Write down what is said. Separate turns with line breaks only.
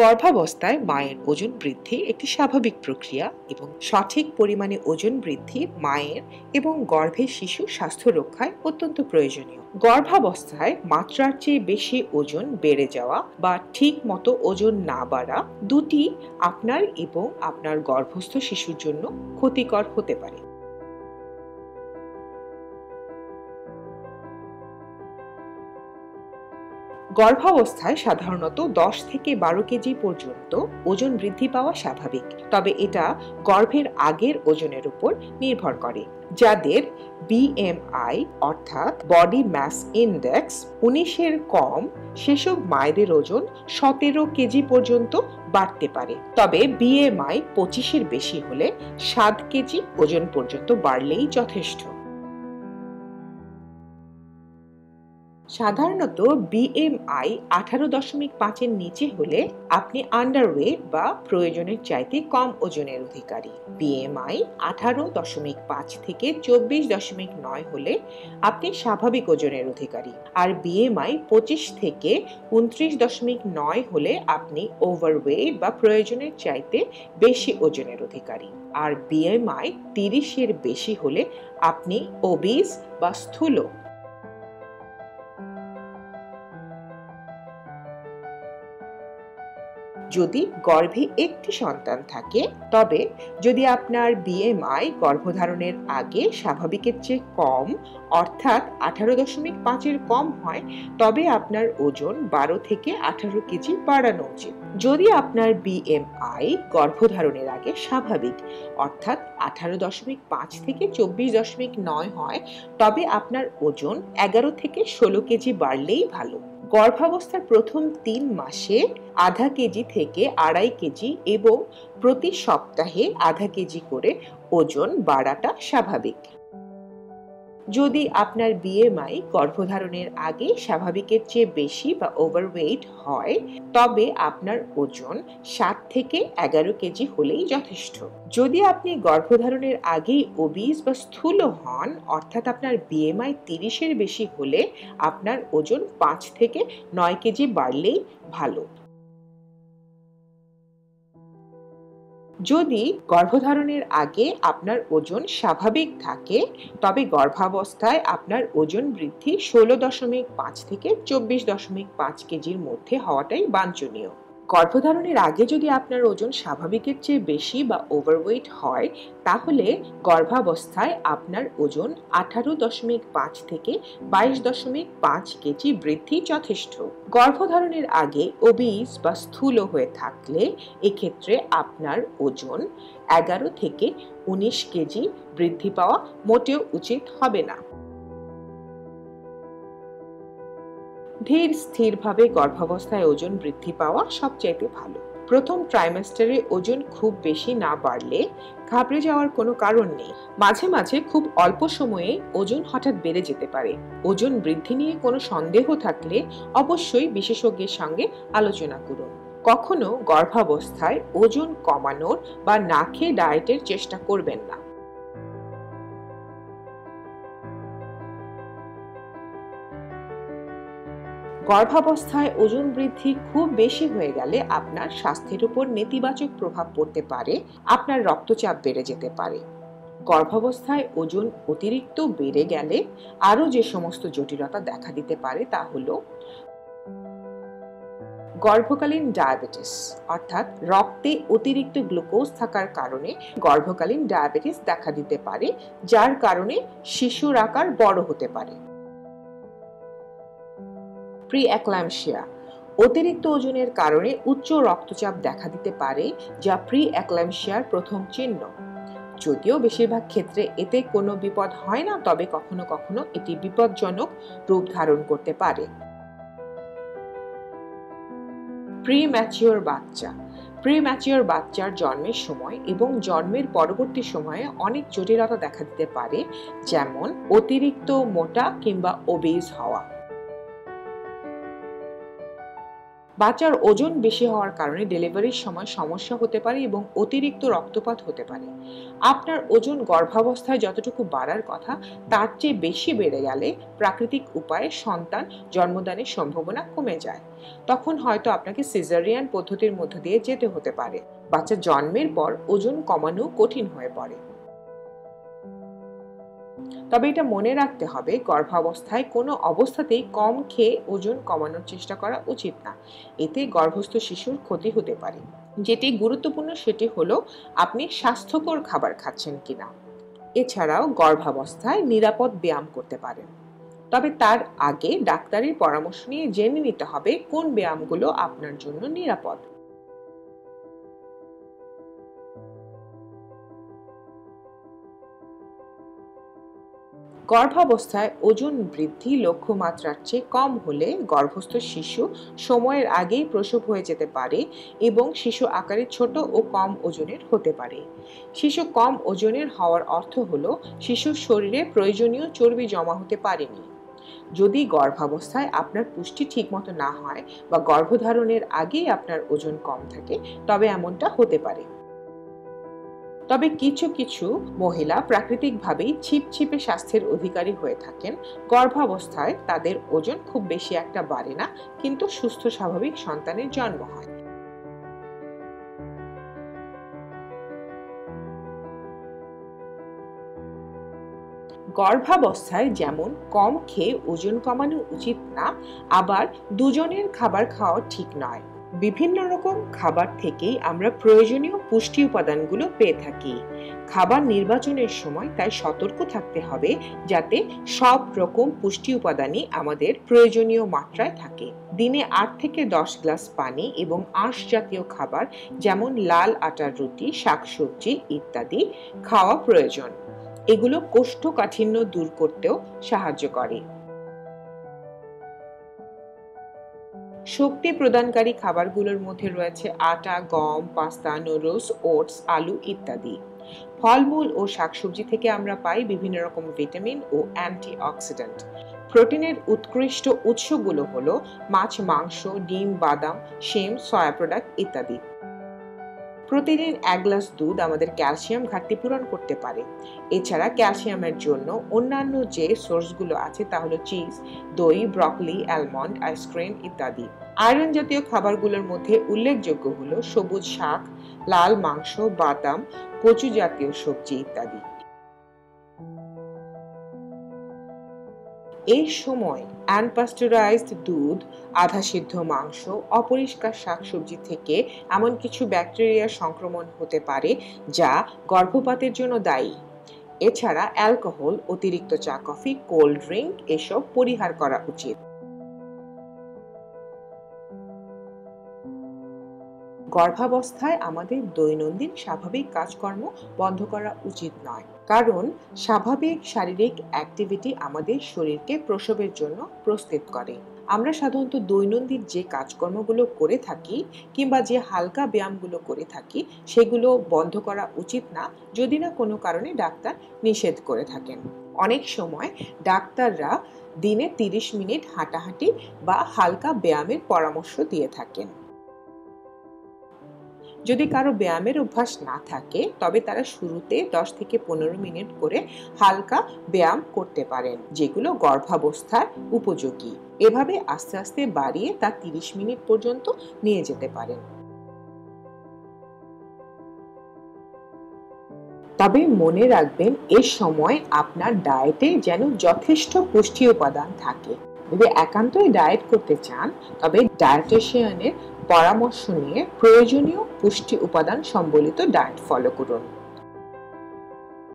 গর্ভাবস্থায় মায়ের ওজন বৃদ্ধি একটি স্বাভাবিক প্রক্রিয়া এবং সঠিক পরিমাণে ওজন বৃদ্ধি মায়ের এবং গর্ভের শিশুর স্বাস্থ্য রক্ষায় অত্যন্ত প্রয়োজনীয়। গর্ভাবস্থায় মাত্রার চেয়ে বেশি ওজন বেড়ে যাওয়া বা ঠিক মতো ওজন না বাড়া দুটি আপনার এবং আপনার গর্ভস্থ শিশুর জন্য ক্ষতিকর হতে পারে। গর্ভাবস্থায় সাধারণত 10 থেকে 12 কেজি পর্যন্ত ওজন বৃদ্ধি পাওয়া স্বাভাবিক, তবে এটা গর্ভের আগের ওজনের উপর নির্ভর করে। যাদের বিএমআই অর্থাৎ বডি মাস ইন্ডেক্স 19-এর কম, সেসব মায়েদের ওজন 17 কেজি পর্যন্ত বাড়তে পারে। তবে বিএমআই 25-এর বেশি হলে 7 কেজি ওজন পর্যন্ত বাড়লেই যথেষ্ট। সাধারণত বিএমআই 18.5-এর নিচে হলে আপনি আন্ডারওয়েট বা প্রয়োজনের চাইতে কম ওজনের অধিকারী। বিএমআই 18.5 থেকে 24.9 হলে আপনি স্বাভাবিক ওজনের অধিকারী, আর বিএমআই 25 থেকে 29.9 হলে আপনি ওভারওয়েট বা প্রয়োজনের চাইতে বেশি ওজনের অধিকারী, আর বিএমআই 30-এর বেশি হলে আপনি ওবিস বা স্থূল। যদি গর্ভে একটি সন্তান থাকে, তবে যদি আপনার বিএমআই গর্ভধারণের আগে স্বাভাবিকের চেয়ে কম অর্থাৎ 18.5-এর কম হয়, তবে আপনার ওজন 12 থেকে 18 কেজি বাড়ানো উচিত। যদি আপনার বিএমআই গর্ভধারণের আগে স্বাভাবিক অর্থাৎ 18.5 থেকে 24.9 হয়, তবে আপনার ওজন 11 থেকে 16 কেজি বাড়লেই ভালো। গর্ভাবস্থার প্রথম 3 মাসে আধা কেজি থেকে 2.5 কেজি এবং প্রতি সপ্তাহে আধা কেজি করে ওজন বাড়াটা স্বাভাবিক। যদি আপনার বিএমআই গর্ভধারণের আগে স্বাভাবিকের চেয়ে বেশি বা ওভারওয়েট হয়, তবে আপনার ওজন 7 থেকে 11 কেজি হলেই যথেষ্ট। যদি আপনি গর্ভধারণের আগেই ওবিস বা স্থূল হন অর্থাৎ আপনার বিএমআই 30-এর বেশি হলে আপনার ওজন 5 থেকে 9 কেজি বাড়লেই ভালো। যদি গর্ভধারণের আগে আপনার ওজন স্বাভাবিক থাকে, তবে গর্ভাবস্থায় আপনার ওজন বৃদ্ধি 16.5 থেকে 24.5 কেজির মধ্যে হওয়াটাই বাঞ্ছনীয়। গর্ভধারণের আগে যদি আপনার ওজন স্বাভাবিকের চেয়ে বেশি বা ওভারওয়েট হয়, তাহলে গর্ভাবস্থায় আপনার ওজন 18.5 থেকে 22.5 কেজি বৃদ্ধি যথেষ্ট। গর্ভধারণের আগে ওবিস বা স্থূল হয়ে থাকলে এক্ষেত্রে আপনার ওজন 11 থেকে 19 কেজি বৃদ্ধি পাওয়া মোটেও উচিত হবে না। ধীর স্থিরভাবে গর্ভাবস্থায় ওজন বৃদ্ধি পাওয়া সবচাইতে ভালো। প্রথম ট্রাইমেস্টারে ওজন খুব বেশি না বাড়লে ঘাবড়ে যাওয়ার কোনো কারণ নেই। মাঝে মাঝে খুব অল্প সময়ে ওজন হঠাৎ বেড়ে যেতে পারে। ওজন বৃদ্ধি নিয়ে কোনো সন্দেহ থাকলে অবশ্যই বিশেষজ্ঞের সঙ্গে আলোচনা করুন। কখনো গর্ভাবস্থায় ওজন কমানোর বা না খেয়ে ডায়েটের চেষ্টা করবেন না। গর্ভাবস্থায় ওজন বৃদ্ধি খুব বেশি হয়ে গেলে আপনার স্বাস্থ্যের উপর নেতিবাচক প্রভাব পড়তে পারে। আপনার রক্তচাপ বেড়ে যেতে পারে। গর্ভাবস্থায় ওজন অতিরিক্ত বেড়ে গেলে আরও যে সমস্ত জটিলতা দেখা দিতে পারে তা হলো গর্ভকালীন ডায়াবেটিস, অর্থাৎ রক্তে অতিরিক্ত গ্লুকোজ থাকার কারণে গর্ভকালীন ডায়াবেটিস দেখা দিতে পারে, যার কারণে শিশুর আকার বড় হতে পারে। প্রি-একল্যাম্পসিয়া, অতিরিক্ত ওজনের কারণে উচ্চ রক্তচাপ দেখা দিতে পারে, যা প্রি-একল্যাম্পসিয়ার প্রথম চিহ্ন। যদিও বেশিরভাগ ক্ষেত্রে এতে কোনো বিপদ হয় না, তবে কখনো কখনো এটি বিপজ্জনক রূপ ধারণ করতে পারে। প্রি-ম্যাচিওর বাচ্চা, প্রি-ম্যাচিওর বাচ্চার জন্মের সময় এবং জন্মের পরবর্তী সময়ে অনেক জটিলতা দেখা দিতে পারে, যেমন অতিরিক্ত মোটা কিংবা ওবেজ হওয়া। বাচ্চার ওজন বেশি হওয়ার কারণে ডেলিভারির সময় সমস্যা হতে পারে এবং অতিরিক্ত রক্তপাত হতে পারে। আপনার ওজন গর্ভাবস্থায় যতটুকু বাড়ার কথা তার চেয়ে বেশি বেড়ে গেলে প্রাকৃতিক উপায়ে সন্তান জন্মদানের সম্ভাবনা কমে যায়। তখন হয়তো আপনাকে সিজারিয়ান পদ্ধতির মধ্য দিয়ে যেতে হতে পারে। বাচ্চা জন্মের পর ওজন কমানো কঠিন হয়ে পড়ে। তবে এটা মনে রাখতে হবে, গর্ভাবস্থায় কোনো অবস্থাতেই কম খেয়ে ওজন কমানোর চেষ্টা করা উচিত না। এতে গর্ভস্থ শিশুর ক্ষতি হতে পারে। যেটি গুরুত্বপূর্ণ সেটি হলো আপনি স্বাস্থ্যকর খাবার খাচ্ছেন কিনা। এছাড়াও গর্ভাবস্থায় নিরাপদ ব্যায়াম করতে পারেন, তবে তার আগে ডাক্তারের পরামর্শ নিয়ে জেনে নিতে হবে কোন ব্যায়ামগুলো আপনার জন্য নিরাপদ। গর্ভাবস্থায় ওজন বৃদ্ধি লক্ষ্যমাত্রার চেয়ে কম হলে গর্ভস্থ শিশু সময়ের আগেই প্রসব হয়ে যেতে পারে এবং শিশু আকারে ছোট ও কম ওজনের হতে পারে। শিশু কম ওজনের হওয়ার অর্থ হলো শিশুর শরীরে প্রয়োজনীয় চর্বি জমা হতে পারেনি। যদি গর্ভাবস্থায় আপনার পুষ্টি ঠিকমতো না হয় বা গর্ভধারণের আগেই আপনার ওজন কম থাকে, তবে এমনটা হতে পারে। তবে কিছু কিছু মহিলা প্রাকৃতিকভাবেই ছিপছিপে স্বাস্থ্যের অধিকারী হয়ে থাকেন। গর্ভাবস্থায় তাদের ওজন খুব বেশি একটা বাড়ে না, কিন্তু সুস্থ স্বাভাবিক সন্তানের জন্ম হয়। গর্ভাবস্থায় যেমন কম খেয়ে ওজন কমানো উচিত না, আবার দুজনের খাবার খাওয়া ঠিক নয়। বিভিন্ন রকম খাবার থেকেই আমরা প্রয়োজনীয় পুষ্টি উপাদানগুলো পেয়ে থাকি। খাবার নির্বাচনের সময় তাই সতর্ক থাকতে হবে যাতে সব রকম পুষ্টি উপাদানই আমাদের প্রয়োজনীয় মাত্রায় থাকে। দিনে 8 থেকে 10 গ্লাস পানি এবং আঁশ জাতীয় খাবার যেমন লাল আটার রুটি, শাকসবজি ইত্যাদি খাওয়া প্রয়োজন। এগুলো কোষ্ঠকাঠিন্য দূর করতেও সাহায্য করে। শক্তি প্রদানকারী খাবারগুলোর মধ্যে রয়েছে আটা, গম, পাস্তা, নুডলস, ওটস, আলু ইত্যাদি। ফলমূল ও শাকসবজি থেকে আমরা পাই বিভিন্ন রকম ভিটামিন ও অ্যান্টিঅক্সিডেন্ট। প্রোটিনের উৎকৃষ্ট উৎসগুলো হলো মাছ, মাংস, ডিম, বাদাম, শিম, সয়া প্রোডাক্ট ইত্যাদি। প্রতিদিন 1 গ্লাস দুধ আমাদের ক্যালসিয়াম ঘাটতি পূরণ করতে পারে। এছাড়া ক্যালসিয়ামের জন্য অন্যান্য যে সোর্সগুলো আছে তা হলো চিজ, দই, ব্রকলি, অ্যালমন্ড, আইসক্রিম ইত্যাদি। আয়রন জাতীয় খাবারগুলোর মধ্যে উল্লেখযোগ্য হলো সবুজ শাক, লাল মাংস, বাদাম, কচু জাতীয় সবজি ইত্যাদি। এই সময় আনপাস্টুরাইজড দুধ, আধা সিদ্ধ মাংস, অপরিষ্কার শাকসবজি থেকে এমন কিছু ব্যাকটেরিয়ার সংক্রমণ হতে পারে যা গর্ভপাতের জন্য দায়ী। এছাড়া অ্যালকোহল, অতিরিক্ত চা, কফি, কোল্ড ড্রিঙ্ক এসব পরিহার করা উচিত। গর্ভাবস্থায় আমাদের দৈনন্দিন স্বাভাবিক কাজকর্ম বন্ধ করা উচিত নয়, কারণ স্বাভাবিক শারীরিক অ্যাক্টিভিটি আমাদের শরীরকে প্রসবের জন্য প্রস্তুত করে। আমরা সাধারণত দৈনন্দিন যে কাজকর্মগুলো করে থাকি কিংবা যে হালকা ব্যায়ামগুলো করে থাকি সেগুলো বন্ধ করা উচিত না, যদি না কোনো কারণে ডাক্তার নিষেধ করে থাকেন। অনেক সময় ডাক্তাররা দিনে 30 মিনিট হাঁটাহাঁটি বা হালকা ব্যায়ামের পরামর্শ দিয়ে থাকেন। যদি কারো ব্যায়ামের অভ্যাস না থাকে তবে তারা শুরুতে 10 থেকে 15 মিনিট করে হালকা ব্যায়াম করতে পারেন, যেগুলো গর্ভাবস্থার উপযোগী। এভাবে আস্তে আস্তে বাড়িয়ে তা 30 মিনিট পর্যন্ত নিয়ে যেতে পারেন। তবে মনে রাখবেন, এর সময় আপনার ডায়েটে যেন যথেষ্ট পুষ্টি উপাদান থাকে। যদি একান্তই ডায়েট করতে চান তবে ডায়েটিশিয়ানের পরামর্শ নিয়ে প্রয়োজনীয় পুষ্টি উপাদান সম্বলিত ডায়েট ফলো করুন।